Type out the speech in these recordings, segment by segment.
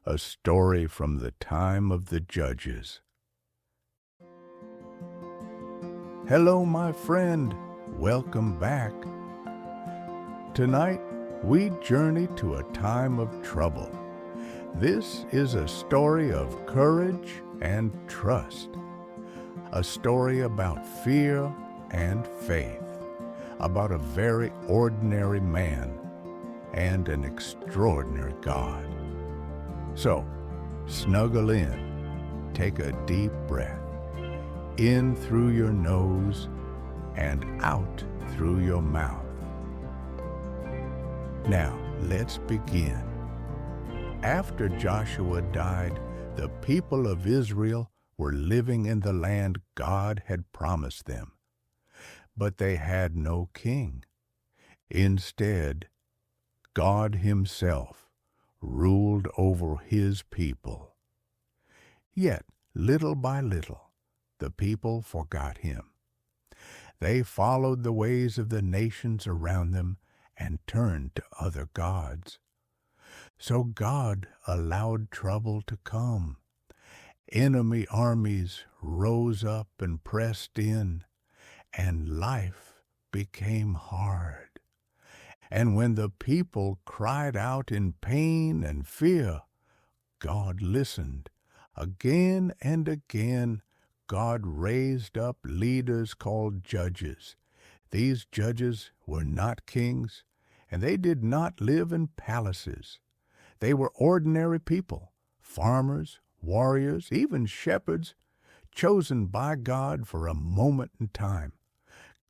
a story from the time of the judges. Hello, my friend. Welcome back. Tonight, we journey to a time of trouble. This is a story of courage and trust, a story about fear and faith, about a very ordinary man and an extraordinary God. So, snuggle in, take a deep breath, in through your nose and out through your mouth. Now, let's begin. After Joshua died, the people of Israel were living in the land God had promised them. But they had no king. Instead, God Himself ruled over His people. Yet, little by little, the people forgot Him. They followed the ways of the nations around them and turned to other gods. So God allowed trouble to come. Enemy armies rose up and pressed in, and life became hard. And when the people cried out in pain and fear, God listened. Again and again, God raised up leaders called judges. These judges were not kings, and they did not live in palaces. They were ordinary people, farmers, warriors, even shepherds, chosen by God for a moment in time.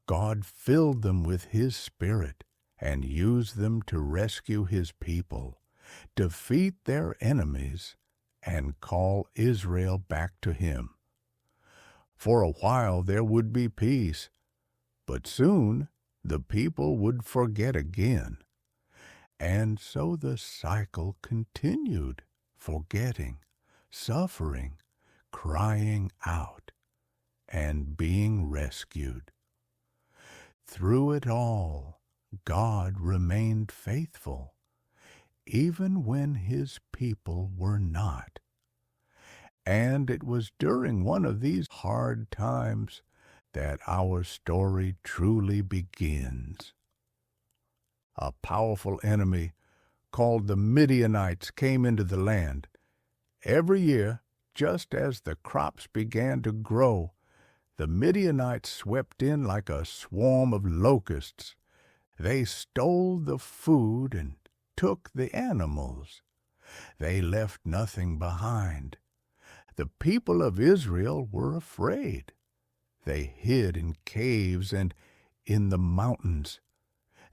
God filled them with His Spirit and used them to rescue His people, defeat their enemies, and call Israel back to Him. For a while there would be peace, but soon the people would forget again. And so the cycle continued, forgetting, suffering, crying out, and being rescued. Through it all, God remained faithful, even when His people were not. And it was during one of these hard times that our story truly begins. A powerful enemy called the Midianites came into the land. Every year, just as the crops began to grow, the Midianites swept in like a swarm of locusts. They stole the food and took the animals. They left nothing behind. The people of Israel were afraid. They hid in caves and in the mountains.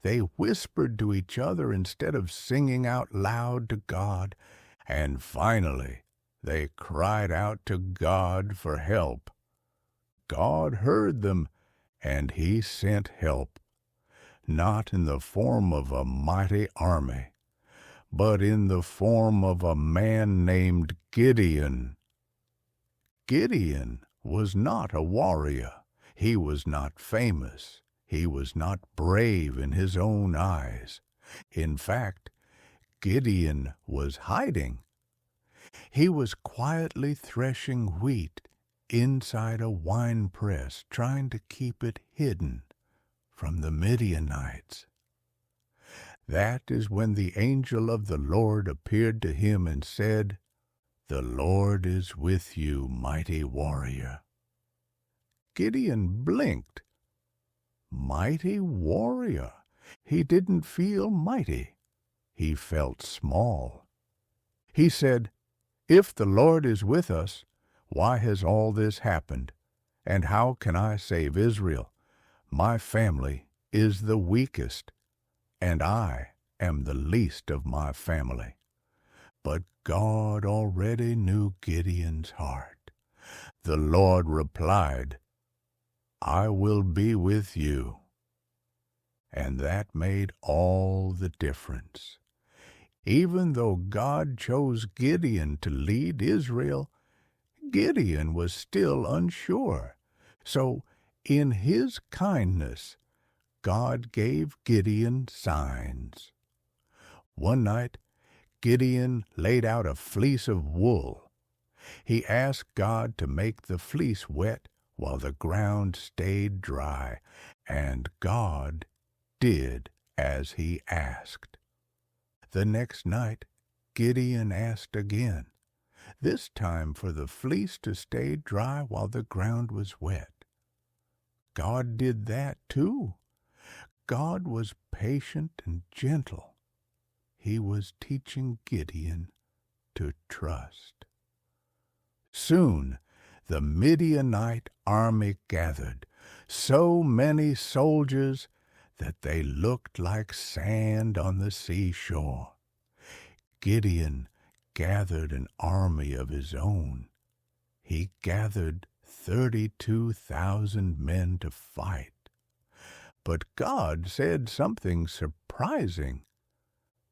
They whispered to each other instead of singing out loud to God, and finally they cried out to God for help. God heard them, and He sent help, not in the form of a mighty army, but in the form of a man named Gideon. Gideon was not a warrior. He was not famous. He was not brave in his own eyes. In fact, Gideon was hiding. He was quietly threshing wheat inside a wine press, trying to keep it hidden from the Midianites. That is when the angel of the Lord appeared to him and said, "The Lord is with you, mighty warrior." Gideon blinked. Mighty warrior. He didn't feel mighty. He felt small. He said, "If the Lord is with us, why has all this happened? And how can I save Israel? My family is the weakest, and I am the least of my family." But God already knew Gideon's heart. The Lord replied, "I will be with you." And that made all the difference. Even though God chose Gideon to lead Israel, Gideon was still unsure. So, in His kindness, God gave Gideon signs. One night, Gideon laid out a fleece of wool. He asked God to make the fleece wet while the ground stayed dry, and God did as he asked. The next night, Gideon asked again, this time for the fleece to stay dry while the ground was wet. God did that too. God was patient and gentle. He was teaching Gideon to trust. Soon the Midianite army gathered, so many soldiers that they looked like sand on the seashore. Gideon gathered an army of his own. He gathered 32,000 men to fight. But God said something surprising.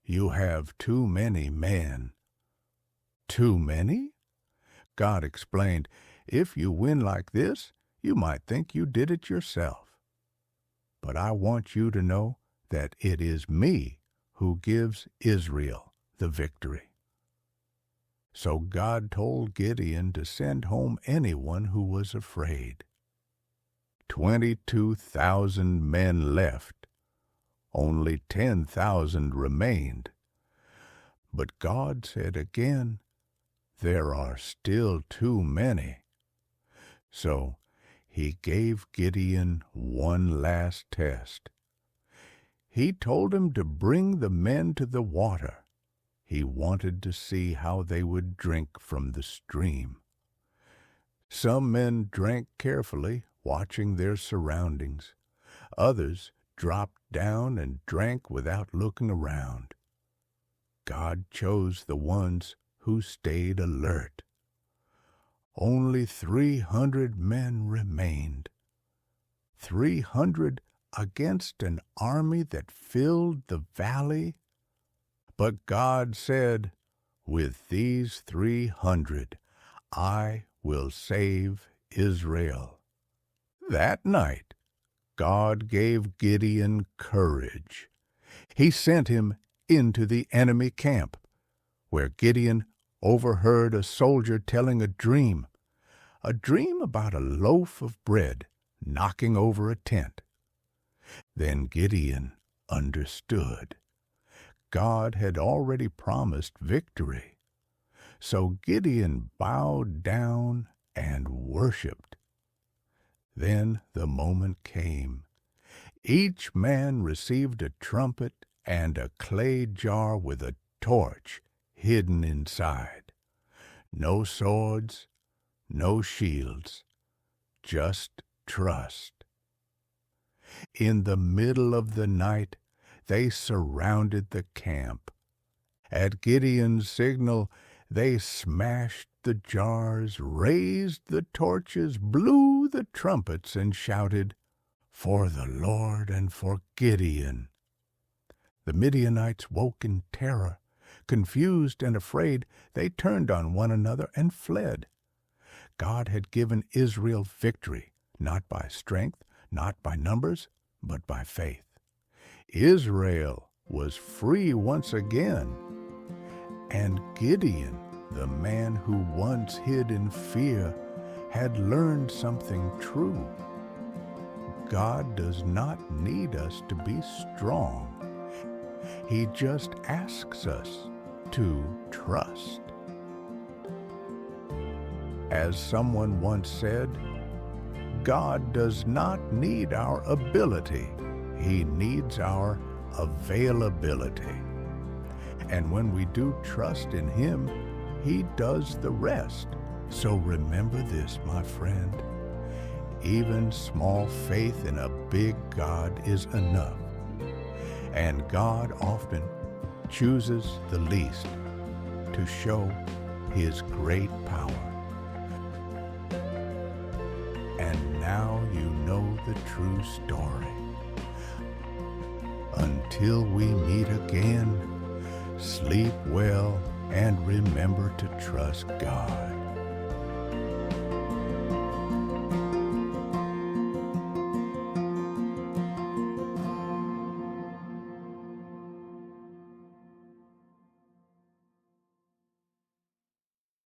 You have too many men. Too many? God explained, if you win like this, you might think you did it yourself. But I want you to know that it is me who gives Israel the victory. So God told Gideon to send home anyone who was afraid. 22,000 men left. Only 10,000 remained. But God said again, there are still too many. So he gave Gideon one last test. He told him to bring the men to the water. He wanted to see how they would drink from the stream. Some men drank carefully, watching their surroundings. Others dropped down and drank without looking around. God chose the ones who stayed alert. Only 300 men remained. 300 against an army that filled the valley. But God said, with these 300, I will save Israel. That night, God gave Gideon courage. He sent him into the enemy camp, where Gideon overheard a soldier telling a dream about a loaf of bread knocking over a tent. Then Gideon understood. God had already promised victory. So Gideon bowed down and worshipped. Then the moment came. Each man received a trumpet and a clay jar with a torch hidden inside. No swords, no shields, just trust. In the middle of the night, they surrounded the camp. At Gideon's signal, they smashed the jars, raised the torches, blew the trumpets, and shouted, "For the Lord and for Gideon." The Midianites woke in terror. Confused and afraid, they turned on one another and fled. God had given Israel victory, not by strength, not by numbers, but by faith. Israel was free once again. And Gideon, the man who once hid in fear, had learned something true. God does not need us to be strong. He just asks us to trust. As someone once said, God does not need our ability. He needs our availability. And when we do trust in Him, He does the rest. So remember this, my friend. Even small faith in a big God is enough. And God often chooses the least to show His great power. And now you know the true story. Until we meet again, sleep well and remember to trust God.